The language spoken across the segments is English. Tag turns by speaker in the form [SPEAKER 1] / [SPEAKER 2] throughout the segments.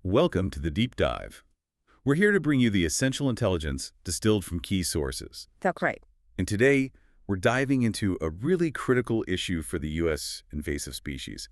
[SPEAKER 1] Welcome to the Deep Dive. We're here to bring you the essential intelligence distilled from key sources.
[SPEAKER 2] That's right.
[SPEAKER 1] And today, we're diving into a really critical issue for the U.S. invasive species.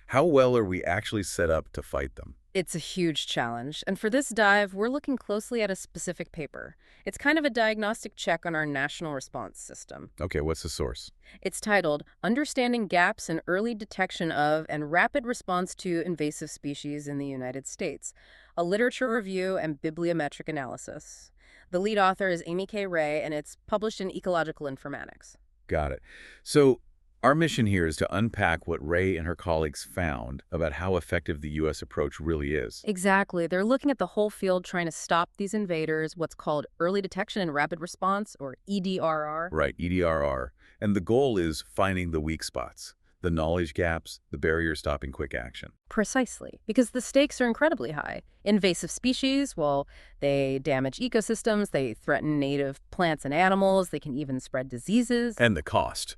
[SPEAKER 1] How well are we actually set up to fight them?
[SPEAKER 2] It's a huge challenge. And for this dive, we're looking closely at a specific paper. It's kind of a diagnostic check on our national response system.
[SPEAKER 1] Okay, what's the source?
[SPEAKER 2] It's titled Understanding Gaps in Early Detection of and Rapid Response to Invasive Species in the United States, a literature review and bibliometric analysis. The lead author is Amy K. Wray, and it's published in Ecological Informatics.
[SPEAKER 1] Got it. So, our mission here is to unpack what Wray and her colleagues found about how effective the U.S. approach really is.
[SPEAKER 2] Exactly. They're looking at the whole field trying to stop these invaders, what's called early detection and rapid response, or EDRR.
[SPEAKER 1] Right, EDRR. And the goal is finding the weak spots, the knowledge gaps, the barriers stopping quick action.
[SPEAKER 2] Precisely, because the stakes are incredibly high. Invasive species, well, they damage ecosystems, they threaten native plants and animals, they can even spread diseases.
[SPEAKER 1] And the cost.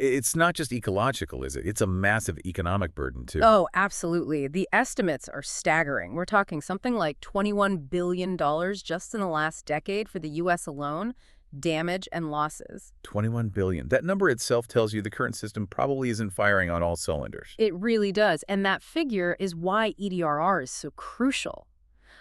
[SPEAKER 1] It's not just ecological, is it? It's a massive economic burden, too.
[SPEAKER 2] Oh, absolutely. The estimates are staggering. We're talking something like $21 billion just in the last decade for the U.S. alone, damage and losses.
[SPEAKER 1] 21 billion. That number itself tells you the current system probably isn't firing on all cylinders.
[SPEAKER 2] It really does. And that figure is why EDRR is so crucial.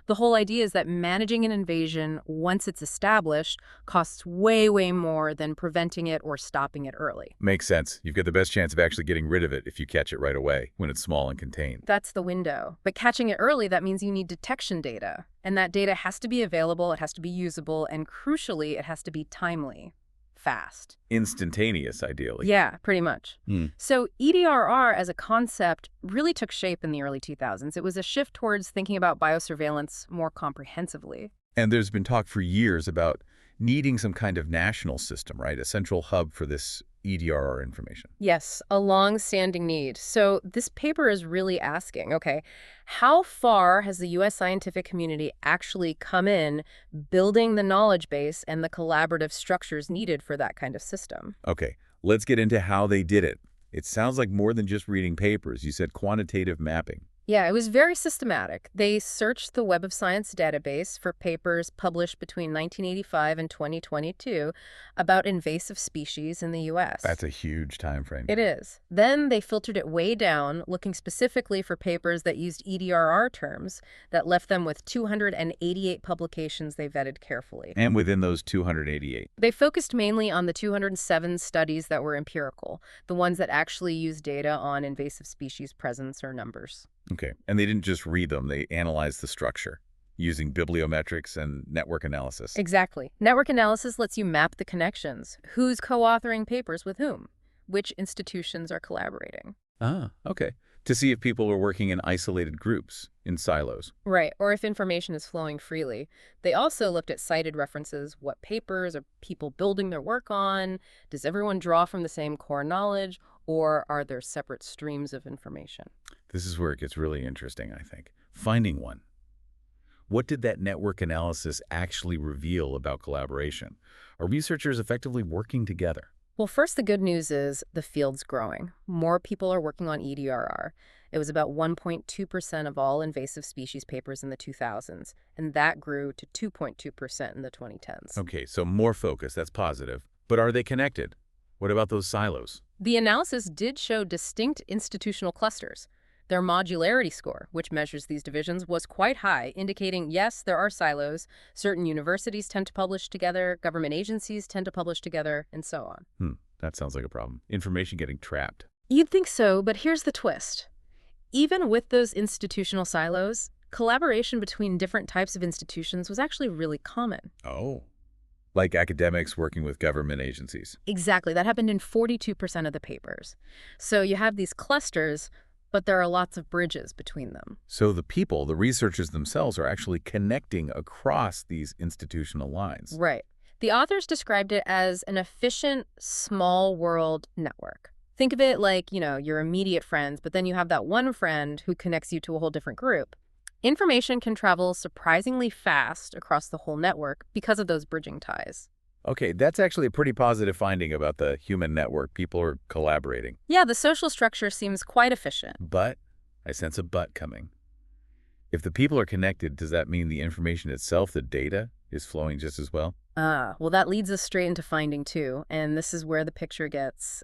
[SPEAKER 2] The whole idea is that managing an invasion, once it's established, costs way, way more than preventing it or stopping it early.
[SPEAKER 1] Makes sense. You've got the best chance of actually getting rid of it if you catch it right away, when it's small and contained.
[SPEAKER 2] That's the window. But catching it early, that means you need detection data. And that data has to be available, it has to be usable, and crucially, it has to be timely. Fast.
[SPEAKER 1] Instantaneous, ideally.
[SPEAKER 2] Yeah, pretty much. So EDRR as a concept really took shape in the early 2000s. It was a shift towards thinking about biosurveillance more comprehensively.
[SPEAKER 1] And there's been talk for years about needing some kind of national system, right? A central hub for this EDRR information.
[SPEAKER 2] Yes, a long-standing need. So this paper is really asking, okay, how far has the U.S. scientific community actually come in building the knowledge base and the collaborative structures needed for that kind of system?
[SPEAKER 1] Okay, let's get into how they did it. It sounds like more than just reading papers. You said quantitative mapping.
[SPEAKER 2] Yeah, it was very systematic. They searched the Web of Science database for papers published between 1985 and 2022 about invasive species in the U.S.
[SPEAKER 1] That's a huge time frame.
[SPEAKER 2] It is. Then they filtered it way down, looking specifically for papers that used EDRR terms that left them with 288 publications they vetted carefully.
[SPEAKER 1] And within those 288.
[SPEAKER 2] They focused mainly on the 207 studies that were empirical, the ones that actually used data on invasive species presence or numbers.
[SPEAKER 1] Okay, and they didn't just read them, they analyzed the structure using bibliometrics and network analysis.
[SPEAKER 2] Exactly. Network analysis lets you map the connections. Who's co-authoring papers with whom? Which institutions are collaborating?
[SPEAKER 1] Ah, okay. To see if people are working in isolated groups, in silos.
[SPEAKER 2] Right, or if information is flowing freely. They also looked at cited references. What papers are people building their work on? Does everyone draw from the same core knowledge? Or are there separate streams of information?
[SPEAKER 1] This is where it gets really interesting, I think. Finding one. What did that network analysis actually reveal about collaboration? Are researchers effectively working together?
[SPEAKER 2] Well, first, the good news is the field's growing. More people are working on EDRR. It was about 1.2% of all invasive species papers in the 2000s, and that grew to 2.2% in the 2010s.
[SPEAKER 1] Okay, so more focus, that's positive. But are they connected? What about those silos?
[SPEAKER 2] The analysis did show distinct institutional clusters. Their modularity score, which measures these divisions, was quite high, indicating, yes, there are silos. Certain universities tend to publish together, government agencies tend to publish together, and so on.
[SPEAKER 1] That sounds like a problem. Information getting trapped.
[SPEAKER 2] You'd think so, but here's the twist. Even with those institutional silos, collaboration between different types of institutions was actually really common.
[SPEAKER 1] Oh. Like academics working with government agencies.
[SPEAKER 2] Exactly. That happened in 42% of the papers. So you have these clusters, but there are lots of bridges between them.
[SPEAKER 1] So the people, the researchers themselves, are actually connecting across these institutional lines.
[SPEAKER 2] Right. The authors described it as an efficient, small world network. Think of it like, your immediate friends, but then you have that one friend who connects you to a whole different group. Information can travel surprisingly fast across the whole network because of those bridging ties.
[SPEAKER 1] Okay, that's actually a pretty positive finding about the human network. People are collaborating.
[SPEAKER 2] Yeah, the social structure seems quite efficient.
[SPEAKER 1] But I sense a but coming. If the people are connected, does that mean the information itself, the data, is flowing just as well?
[SPEAKER 2] Well, that leads us straight into finding two, and this is where the picture gets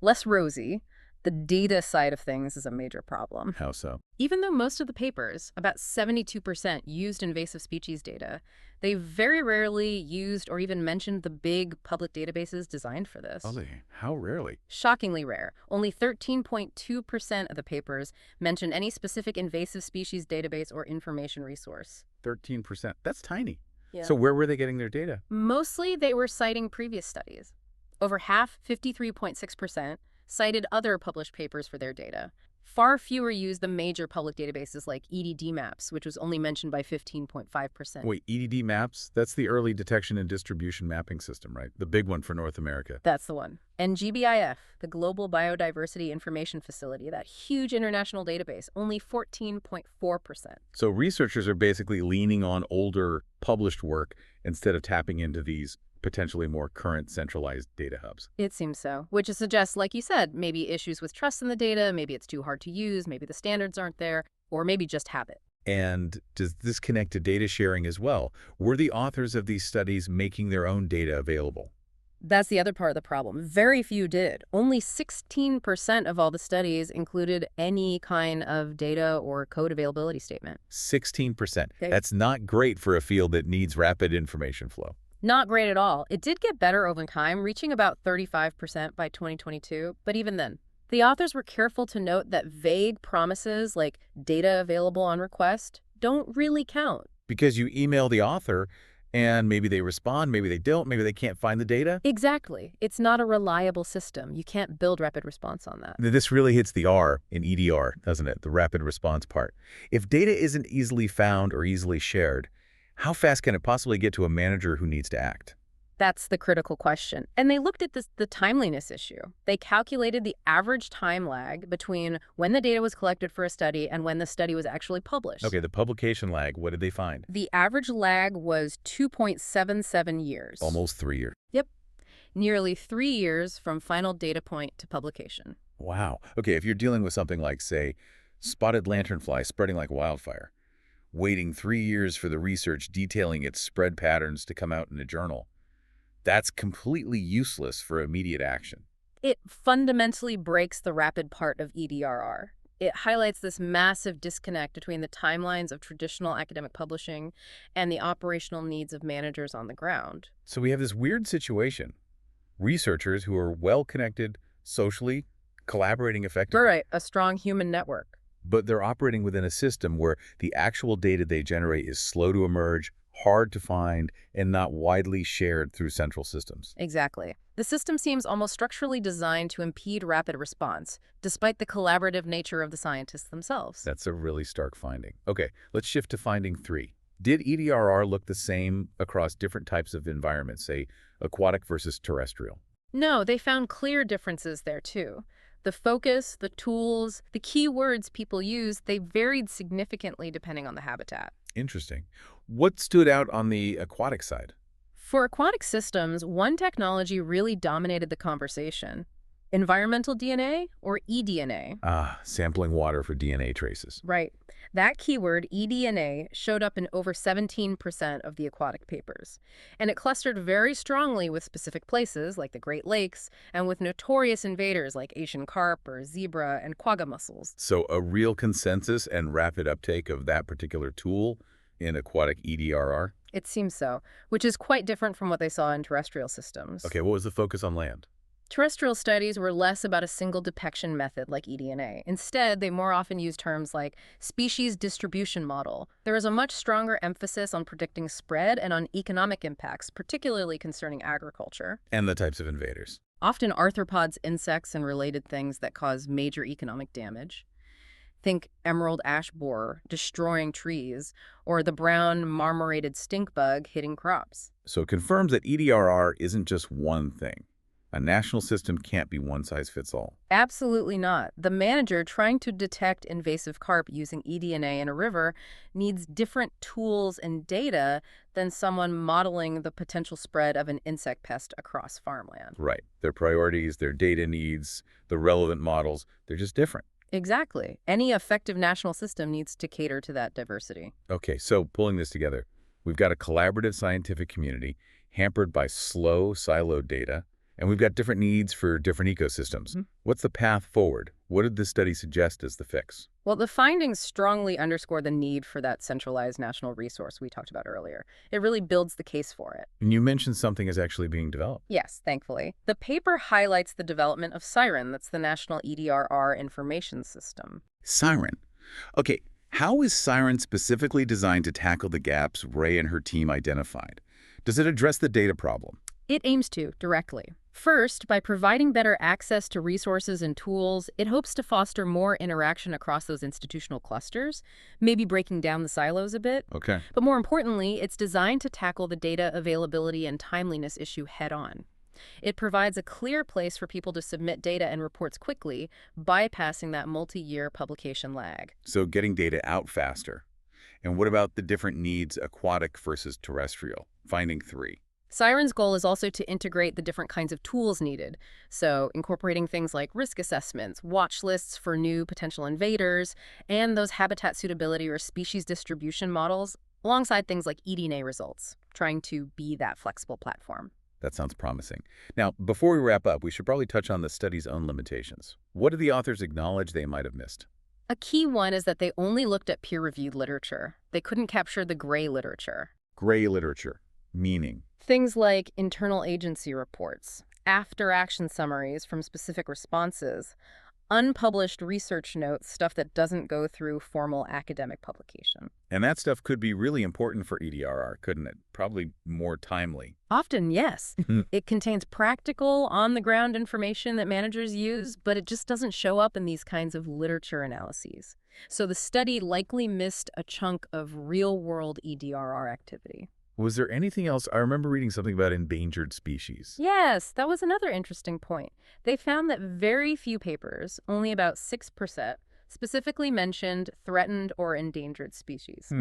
[SPEAKER 2] less rosy. The data side of things is a major problem.
[SPEAKER 1] How so?
[SPEAKER 2] Even though most of the papers, about 72%, used invasive species data, they very rarely used or even mentioned the big public databases designed for this.
[SPEAKER 1] How rarely?
[SPEAKER 2] Shockingly rare. Only 13.2% of the papers mention any specific invasive species database or information resource.
[SPEAKER 1] 13%. That's tiny.
[SPEAKER 2] Yeah.
[SPEAKER 1] So where were they getting their data?
[SPEAKER 2] Mostly they were citing previous studies. Over half, 53.6%, cited other published papers for their data. Far fewer used the major public databases like EDD maps, which was only mentioned by 15.5%.
[SPEAKER 1] Wait, EDD maps? That's the early detection and distribution mapping system, right? The big one for North America.
[SPEAKER 2] That's the one. And GBIF, the Global Biodiversity Information Facility, that huge international database, only 14.4%.
[SPEAKER 1] So researchers are basically leaning on older published work instead of tapping into these potentially more current centralized data hubs.
[SPEAKER 2] It seems so, which suggests, like you said, maybe issues with trust in the data, maybe it's too hard to use, maybe the standards aren't there, or maybe just habit.
[SPEAKER 1] And does this connect to data sharing as well? Were the authors of these studies making their own data available?
[SPEAKER 2] That's the other part of the problem. Very few did. Only 16% of all the studies included any kind of data or code availability statement.
[SPEAKER 1] 16%.
[SPEAKER 2] Okay.
[SPEAKER 1] That's not great for a field that needs rapid information flow.
[SPEAKER 2] Not great at all. It did get better over time, reaching about 35% by 2022, but even then. The authors were careful to note that vague promises like data available on request don't really count.
[SPEAKER 1] Because you email the author and maybe they respond, maybe they don't, maybe they can't find the data.
[SPEAKER 2] Exactly. It's not a reliable system. You can't build rapid response on that.
[SPEAKER 1] This really hits the R in EDR, doesn't it? The rapid response part. If data isn't easily found or easily shared, how fast can it possibly get to a manager who needs to act?
[SPEAKER 2] That's the critical question. And they looked at the timeliness issue. They calculated the average time lag between when the data was collected for a study and when the study was actually published.
[SPEAKER 1] Okay, the publication lag, what did they find?
[SPEAKER 2] The average lag was 2.77 years.
[SPEAKER 1] Almost 3 years.
[SPEAKER 2] Yep. Nearly 3 years from final data point to publication.
[SPEAKER 1] Wow. Okay, if you're dealing with something like, say, spotted lanternfly spreading like wildfire, waiting 3 years for the research detailing its spread patterns to come out in a journal, that's completely useless for immediate action.
[SPEAKER 2] It fundamentally breaks the rapid part of EDRR. It highlights this massive disconnect between the timelines of traditional academic publishing and the operational needs of managers on the ground.
[SPEAKER 1] So we have this weird situation. Researchers who are well-connected socially, collaborating effectively.
[SPEAKER 2] Right, a strong human network.
[SPEAKER 1] But they're operating within a system where the actual data they generate is slow to emerge, hard to find, and not widely shared through central systems.
[SPEAKER 2] Exactly. The system seems almost structurally designed to impede rapid response, despite the collaborative nature of the scientists themselves.
[SPEAKER 1] That's a really stark finding. Okay, let's shift to finding 3. Did EDRR look the same across different types of environments, say aquatic versus terrestrial?
[SPEAKER 2] No, they found clear differences there too. The focus, the tools, the keywords people use, they varied significantly depending on the habitat.
[SPEAKER 1] Interesting. What stood out on the aquatic side?
[SPEAKER 2] For aquatic systems, one technology really dominated the conversation. Environmental DNA or eDNA?
[SPEAKER 1] Sampling water for DNA traces.
[SPEAKER 2] Right. That keyword, eDNA, showed up in over 17% of the aquatic papers. And it clustered very strongly with specific places like the Great Lakes and with notorious invaders like Asian carp or zebra and quagga mussels.
[SPEAKER 1] So a real consensus and rapid uptake of that particular tool in aquatic EDRR?
[SPEAKER 2] It seems so, which is quite different from what they saw in terrestrial systems.
[SPEAKER 1] Okay, what was the focus on land?
[SPEAKER 2] Terrestrial studies were less about a single depiction method like eDNA. Instead, they more often use terms like species distribution model. There is a much stronger emphasis on predicting spread and on economic impacts, particularly concerning agriculture.
[SPEAKER 1] And the types of invaders.
[SPEAKER 2] Often arthropods, insects, and related things that cause major economic damage. Think emerald ash borer destroying trees, or the brown marmorated stink bug hitting crops.
[SPEAKER 1] So it confirms that EDRR isn't just one thing. A national system can't be one size fits all.
[SPEAKER 2] Absolutely not. The manager trying to detect invasive carp using eDNA in a river needs different tools and data than someone modeling the potential spread of an insect pest across farmland.
[SPEAKER 1] Right. Their priorities, their data needs, the relevant models, they're just different.
[SPEAKER 2] Exactly. Any effective national system needs to cater to that diversity.
[SPEAKER 1] Okay, so pulling this together, we've got a collaborative scientific community hampered by slow, siloed data, and we've got different needs for different ecosystems.
[SPEAKER 2] Mhm.
[SPEAKER 1] What's the path forward? What did this study suggest as the fix?
[SPEAKER 2] Well, the findings strongly underscore the need for that centralized national resource we talked about earlier. It really builds the case for it.
[SPEAKER 1] And you mentioned something is actually being developed.
[SPEAKER 2] Yes, thankfully. The paper highlights the development of SIREN, that's the National EDRR Information System.
[SPEAKER 1] Siren. Okay, how is Siren specifically designed to tackle the gaps Wray and her team identified? Does it address the data problem?
[SPEAKER 2] It aims to, directly. First, by providing better access to resources and tools, it hopes to foster more interaction across those institutional clusters, maybe breaking down the silos a bit.
[SPEAKER 1] Okay.
[SPEAKER 2] But more importantly, it's designed to tackle the data availability and timeliness issue head-on. It provides a clear place for people to submit data and reports quickly, bypassing that multi-year publication lag.
[SPEAKER 1] So getting data out faster. And what about the different needs, aquatic versus terrestrial? Finding 3.
[SPEAKER 2] SIREN's goal is also to integrate the different kinds of tools needed, so incorporating things like risk assessments, watch lists for new potential invaders, and those habitat suitability or species distribution models, alongside things like eDNA results, trying to be that flexible platform.
[SPEAKER 1] That sounds promising. Now, before we wrap up, we should probably touch on the study's own limitations. What do the authors acknowledge they might have missed?
[SPEAKER 2] A key one is that they only looked at peer-reviewed literature. They couldn't capture the gray literature.
[SPEAKER 1] Gray literature, meaning.
[SPEAKER 2] Things like internal agency reports, after-action summaries from specific responses, unpublished research notes, stuff that doesn't go through formal academic publication.
[SPEAKER 1] And that stuff could be really important for EDRR, couldn't it? Probably more timely.
[SPEAKER 2] Often, yes. It contains practical, on-the-ground information that managers use, but it just doesn't show up in these kinds of literature analyses. So the study likely missed a chunk of real-world EDRR activity.
[SPEAKER 1] Was there anything else? I remember reading something about endangered species.
[SPEAKER 2] Yes, that was another interesting point. They found that very few papers, only about 6%, specifically mentioned threatened or endangered species.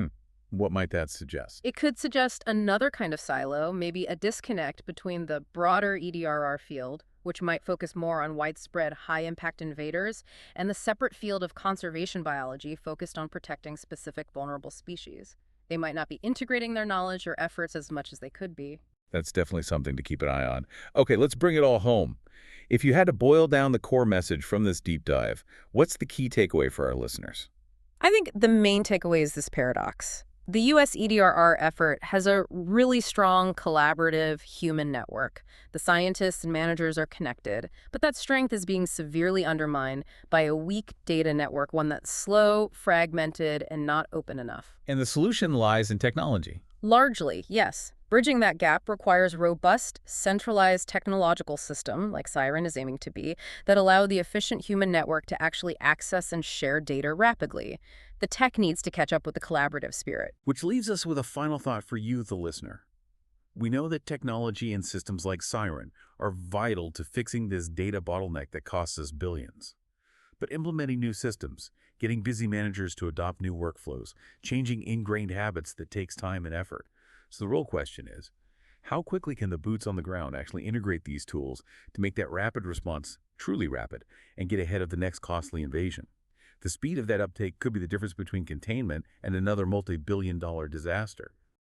[SPEAKER 1] What might that suggest?
[SPEAKER 2] It could suggest another kind of silo, maybe a disconnect between the broader EDRR field, which might focus more on widespread high-impact invaders, and the separate field of conservation biology focused on protecting specific vulnerable species. They might not be integrating their knowledge or efforts as much as they could be.
[SPEAKER 1] That's definitely something to keep an eye on. Okay, let's bring it all home. If you had to boil down the core message from this deep dive, what's the key takeaway for our listeners?
[SPEAKER 2] I think the main takeaway is this paradox. The U.S. EDRR effort has a really strong collaborative human network. The scientists and managers are connected, but that strength is being severely undermined by a weak data network, one that's slow, fragmented, and not open enough.
[SPEAKER 1] And the solution lies in technology.
[SPEAKER 2] Largely, yes. Bridging that gap requires robust, centralized technological system, like SIREN is aiming to be, that allow the efficient human network to actually access and share data rapidly. The tech needs to catch up with the collaborative spirit.
[SPEAKER 1] Which leaves us with a final thought for you, the listener. We know that technology and systems like Siren are vital to fixing this data bottleneck that costs us billions. But implementing new systems, getting busy managers to adopt new workflows, changing ingrained habits that takes time and effort. So the real question is, how quickly can the boots on the ground actually integrate these tools to make that rapid response truly rapid and get ahead of the next costly invasion? The speed of that uptake could be the difference between containment and another multi-billion-dollar disaster.